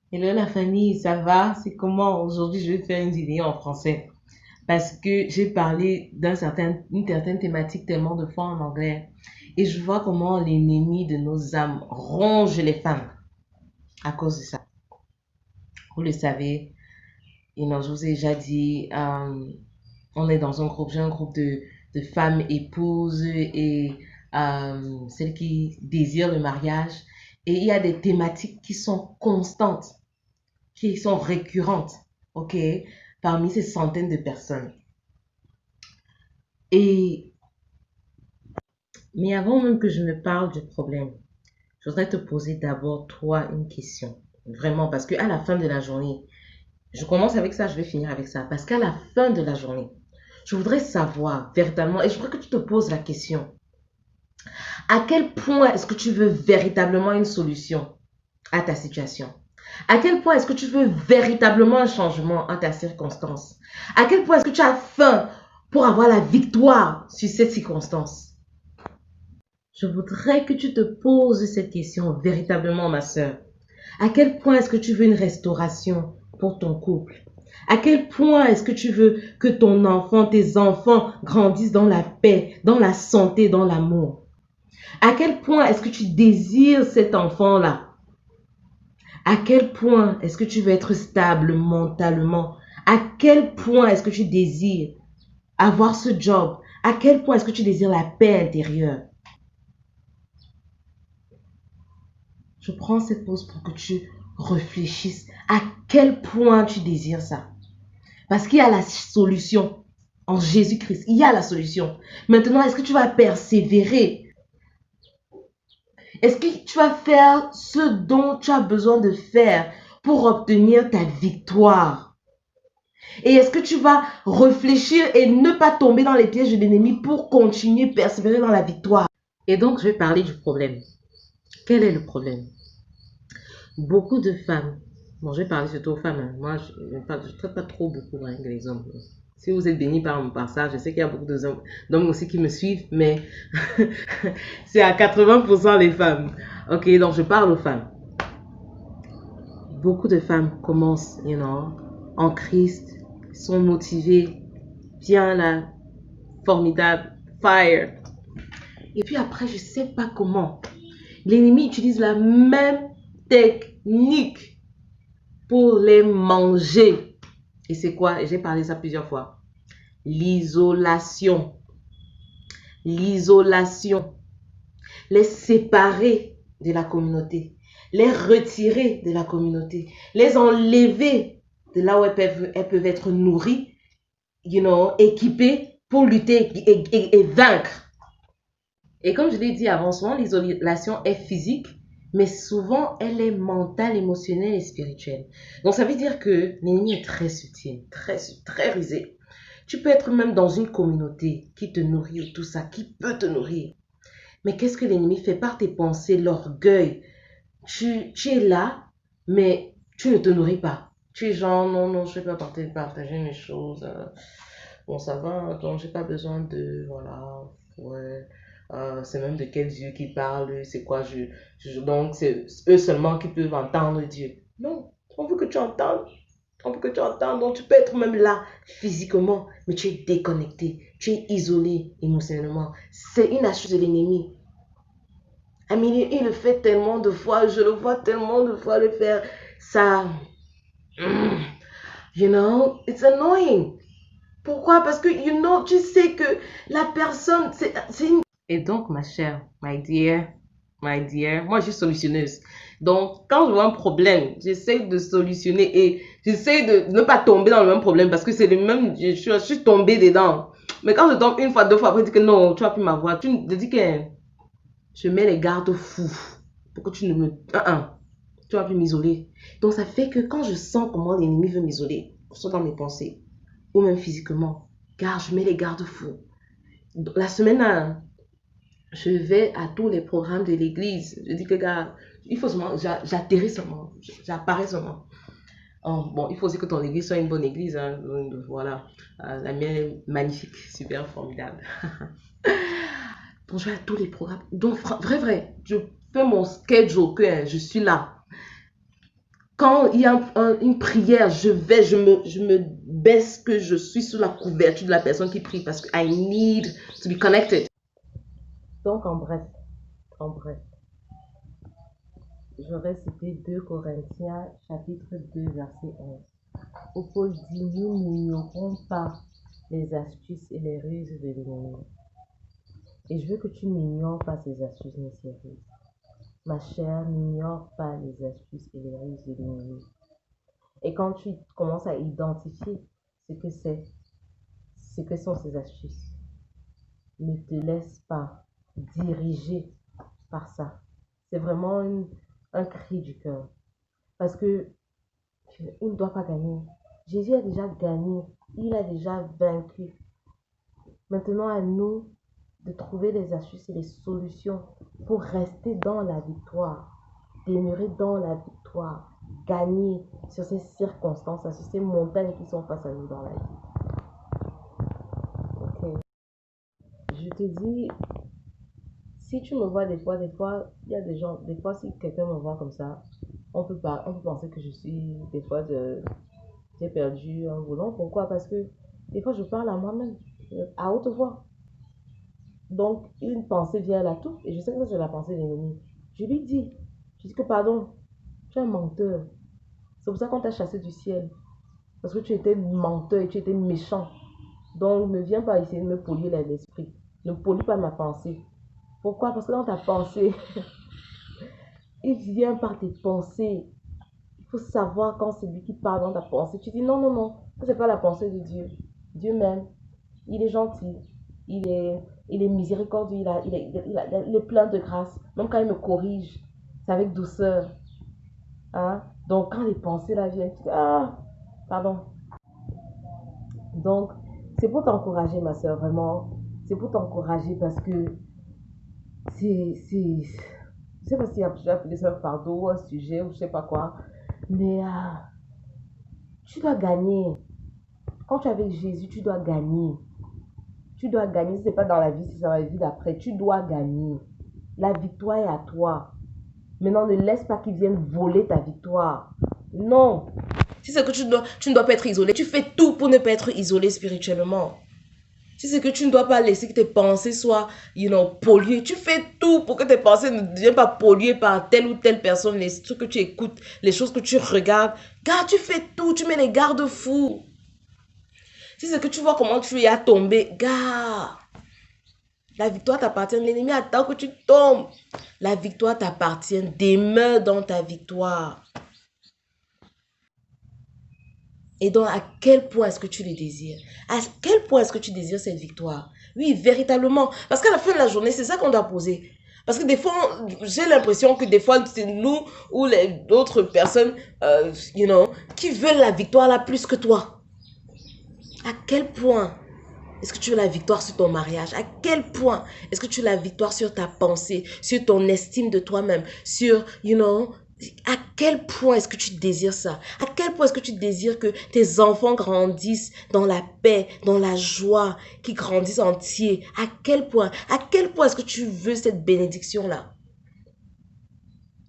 Hello la famille, ça va? C'est comment? Aujourd'hui, je vais faire une vidéo en français parce que j'ai parlé une certaine thématique tellement de fois en anglais et je vois comment l'ennemi de nos âmes ronge les femmes à cause de ça. Vous le savez, je vous ai déjà dit, on est dans un groupe, j'ai un groupe de femmes épouses et celles qui désirent le mariage et il y a des thématiques qui sont constantes, qui sont récurrentes, ok, parmi ces centaines de personnes. Et, mais avant même que je ne parle du problème, je voudrais te poser d'abord, toi, une question. Vraiment, parce qu'à la fin de la journée, je commence avec ça, je vais finir avec ça. Parce qu'à la fin de la journée, je voudrais savoir véritablement, et je voudrais que tu te poses la question, à quel point est-ce que tu veux véritablement une solution à ta situation? À quel point est-ce que tu veux véritablement un changement à ta circonstance? À quel point est-ce que tu as faim pour avoir la victoire sur cette circonstance? Je voudrais que tu te poses cette question véritablement, ma sœur. À quel point est-ce que tu veux une restauration pour ton couple? À quel point est-ce que tu veux que ton enfant, tes enfants grandissent dans la paix, dans la santé, dans l'amour? À quel point est-ce que tu désires cet enfant-là? À quel point est-ce que tu veux être stable mentalement? À quel point est-ce que tu désires avoir ce job? À quel point est-ce que tu désires la paix intérieure? Je prends cette pause pour que tu réfléchisses à quel point tu désires ça. Parce qu'il y a la solution en Jésus-Christ. Il y a la solution. Maintenant, est-ce que tu vas persévérer? Est-ce que tu vas faire ce dont tu as besoin de faire pour obtenir ta victoire? Et est-ce que tu vas réfléchir et ne pas tomber dans les pièges de l'ennemi pour continuer, persévérer dans la victoire? Et donc, je vais parler du problème. Quel est le problème? Beaucoup de femmes, bon, je vais parler surtout aux femmes, hein. Moi, je ne traite pas trop beaucoup avec les hommes. Si vous êtes bénis par ça, je sais qu'il y a beaucoup d'hommes aussi qui me suivent, mais c'est à 80% les femmes. Ok, donc je parle aux femmes. Beaucoup de femmes commencent, en Christ, sont motivées, bien là, formidable, fire. Et puis après, je ne sais pas comment. L'ennemi utilise la même technique pour les manger. Et c'est quoi? J'ai parlé de ça plusieurs fois. L'isolation. L'isolation. Les séparer de la communauté. Les retirer de la communauté. Les enlever de là où elles peuvent être nourries, équipées pour lutter et vaincre. Et comme je l'ai dit avant, souvent l'isolation est physique, mais souvent elle est mentale, émotionnelle et spirituelle. Donc ça veut dire que l'ennemi est très subtil, très rusé. Tu peux être même dans une communauté qui te nourrit et tout ça, qui peut te nourrir. Mais qu'est-ce que l'ennemi fait par tes pensées, l'orgueil? Tu es là, mais tu ne te nourris pas. Tu es genre, non, non, je ne vais pas partager mes choses. Bon, ça va, donc j'ai pas besoin de, voilà, ouais. C'est même de quel Dieu qui parle, c'est quoi, donc c'est eux seulement qui peuvent entendre Dieu. Non, on veut que tu entendes, on veut que tu entendes, donc tu peux être même là physiquement, mais tu es déconnecté, tu es isolé émotionnellement. C'est une astuce de l'ennemi. Amélie, il le fait tellement de fois, je le vois tellement de fois le faire, ça, it's annoying. Pourquoi? Parce que, tu sais que la personne, c'est une... Et donc, ma chère, my dear, moi, je suis solutionneuse. Donc, quand je vois un problème, j'essaie de solutionner et j'essaie de ne pas tomber dans le même problème parce que c'est le même, je suis tombée dedans. Mais quand je tombe une fois, deux fois, après, je dis que non, tu vas plus m'avoir. Je dis que je mets les garde-fous pour que tu ne me... tu vas plus m'isoler. Donc, ça fait que quand je sens comment l'ennemi veut m'isoler, soit dans mes pensées, ou même physiquement, car je mets les garde-fous. La semaine, je vais à tous les programmes de l'église. Je dis que, gars, il faut seulement, j'atterris seulement, j'apparais seulement. Oh, bon, il faut aussi que ton église soit une bonne église. Hein. Voilà, la mienne est magnifique, super, formidable. Donc, je vais à tous les programmes. Donc, vrai, je fais mon schedule que je suis là. Quand il y a une prière, je me baisse que je suis sous la couverture de la personne qui prie parce que I need to be connected. Donc, en bref, j'aurais cité 2 Corinthiens, chapitre 2, verset 11. Où Paul dit, nous n'ignorons pas les astuces et les ruses de l'ennemi. Et je veux que tu n'ignores pas ces astuces ni ces ruses. Ma chère, n'ignore pas les astuces et les ruses de l'ennemi. Et quand tu commences à identifier ce que c'est, ce que sont ces astuces, ne te laisse pas diriger par ça. C'est vraiment un cri du cœur. Parce que il ne doit pas gagner. Jésus a déjà gagné. Il a déjà vaincu. Maintenant, à nous de trouver les astuces et les solutions pour rester dans la victoire, demeurer dans la victoire, gagner sur ces circonstances, sur ces montagnes qui sont face à nous dans la vie. Ok. Je te dis, si tu me vois des fois, il y a des gens, des fois, si quelqu'un me voit comme ça, on peut penser que je suis, des fois, j'ai perdu un volant. Pourquoi? Parce que des fois, je parle à moi-même, à haute voix. Donc, une pensée vient là tout, et je sais que ça, c'est la pensée de l'ennemi. Je dis que pardon, tu es un menteur. C'est pour ça qu'on t'a chassé du ciel. Parce que tu étais menteur et tu étais méchant. Donc, ne viens pas essayer de me polluer l'esprit. Ne pollue pas ma pensée. Pourquoi? Parce que dans ta pensée, il vient par tes pensées. Il faut savoir quand c'est lui qui parle dans ta pensée. Tu dis non, non, non, ça c'est pas la pensée de Dieu. Dieu m'aime. Il est gentil. Il est miséricordieux. Il est plein de grâce. Même quand il me corrige, c'est avec douceur. Hein? Donc, quand les pensées là viennent, tu dis, ah, pardon. Donc, c'est pour t'encourager, ma soeur, vraiment. C'est pour t'encourager parce que je sais pas si j'ai appelé ça un fardeau ou un sujet ou je sais pas quoi, mais tu dois gagner. Quand tu es avec Jésus, tu dois gagner. Tu dois gagner, c'est pas dans la vie, c'est dans la vie d'après. Tu dois gagner. La victoire est à toi. Maintenant, ne laisse pas qu'ils viennent voler ta victoire. Non. Si c'est que tu ne dois pas être isolé, tu fais tout pour ne pas être isolé spirituellement. Si c'est que tu ne dois pas laisser que tes pensées soient, polluées, tu fais tout pour que tes pensées ne deviennent pas polluées par telle ou telle personne, les trucs que tu écoutes, les choses que tu regardes. Car tu fais tout, tu mets les garde-fous. Si c'est que tu vois comment tu y as tombé, gars, la victoire t'appartient. L'ennemi attend que tu tombes. La victoire t'appartient. Demeure dans ta victoire. Et donc, à quel point est-ce que tu le désires? À quel point est-ce que tu désires cette victoire? Oui, véritablement. Parce qu'à la fin de la journée, c'est ça qu'on doit poser. Parce que des fois, j'ai l'impression que des fois, c'est nous ou les autres personnes, qui veulent la victoire là plus que toi. À quel point est-ce que tu veux la victoire sur ton mariage? À quel point est-ce que tu veux la victoire sur ta pensée, sur ton estime de toi-même, sur, à quel point est-ce que tu désires ça? À quel point est-ce que tu désires que tes enfants grandissent dans la paix, dans la joie, qu'ils grandissent entiers? À quel point est-ce que tu veux cette bénédiction-là?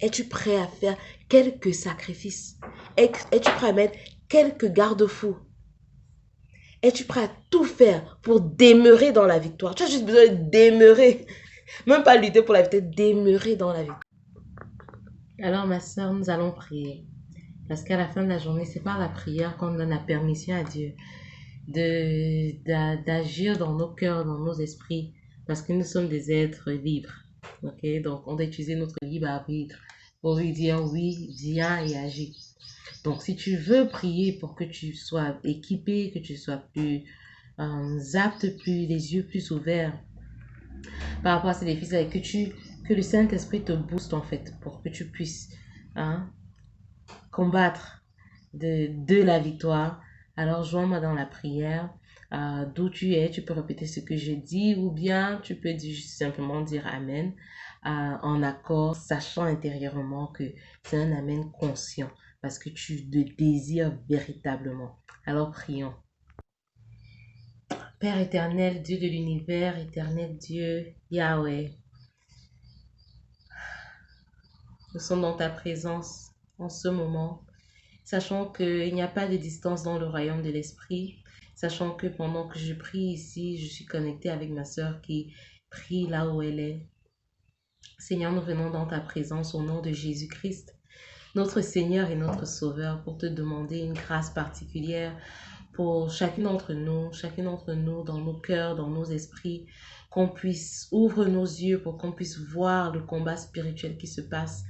Es-tu prêt à faire quelques sacrifices? Es-tu prêt à mettre quelques garde-fous? Es-tu prêt à tout faire pour demeurer dans la victoire? Tu as juste besoin de demeurer. Même pas lutter pour la victoire, demeurer dans la victoire. Alors, ma soeur, nous allons prier. Parce qu'à la fin de la journée, c'est par la prière qu'on donne la permission à Dieu d'agir dans nos cœurs, dans nos esprits. Parce que nous sommes des êtres libres. Ok? Donc, on doit utiliser notre libre arbitre pour lui dire oui, viens et agis. Donc, si tu veux prier pour que tu sois équipé, que tu sois plus apte, plus les yeux plus ouverts par rapport à ces défis, que le Saint-Esprit te booste en fait pour que tu puisses combattre de la victoire. Alors, joins-moi dans la prière. D'où tu es, tu peux répéter ce que je dis ou bien tu peux simplement dire Amen en accord, sachant intérieurement que c'est un Amen conscient parce que tu le désires véritablement. Alors, prions. Père éternel, Dieu de l'univers, éternel Dieu, Yahweh, nous sommes dans ta présence en ce moment sachant qu'il n'y a pas de distance dans le royaume de l'esprit, sachant que pendant que je prie ici, je suis connectée avec ma sœur qui prie là où elle est. Seigneur, nous venons dans ta présence au nom de Jésus-Christ, notre Seigneur et notre Sauveur, pour te demander une grâce particulière pour chacune d'entre nous, dans nos cœurs, dans nos esprits, qu'on puisse ouvrir nos yeux pour qu'on puisse voir le combat spirituel qui se passe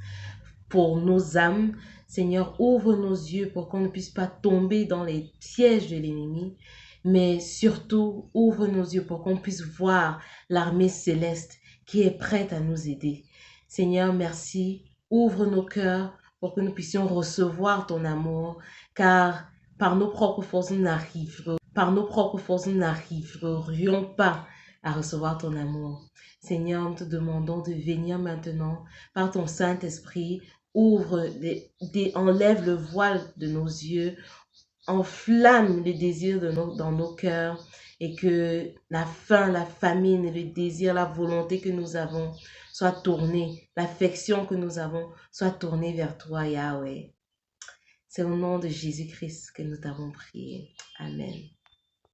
pour nos âmes. Seigneur, ouvre nos yeux pour qu'on ne puisse pas tomber dans les pièges de l'ennemi, mais surtout, ouvre nos yeux pour qu'on puisse voir l'armée céleste qui est prête à nous aider. Seigneur, merci. Ouvre nos cœurs pour que nous puissions recevoir ton amour, car par nos propres forces, nous n'arriverions pas à recevoir ton amour. Seigneur, nous te demandons de venir maintenant par ton Saint-Esprit. Enlève le voile de nos yeux, enflamme les désirs dans nos cœurs, et que la faim, la famine, le désir, la volonté que nous avons soit tournée, l'affection que nous avons soit tournée vers toi, Yahweh. C'est au nom de Jésus-Christ que nous t'avons prié. Amen.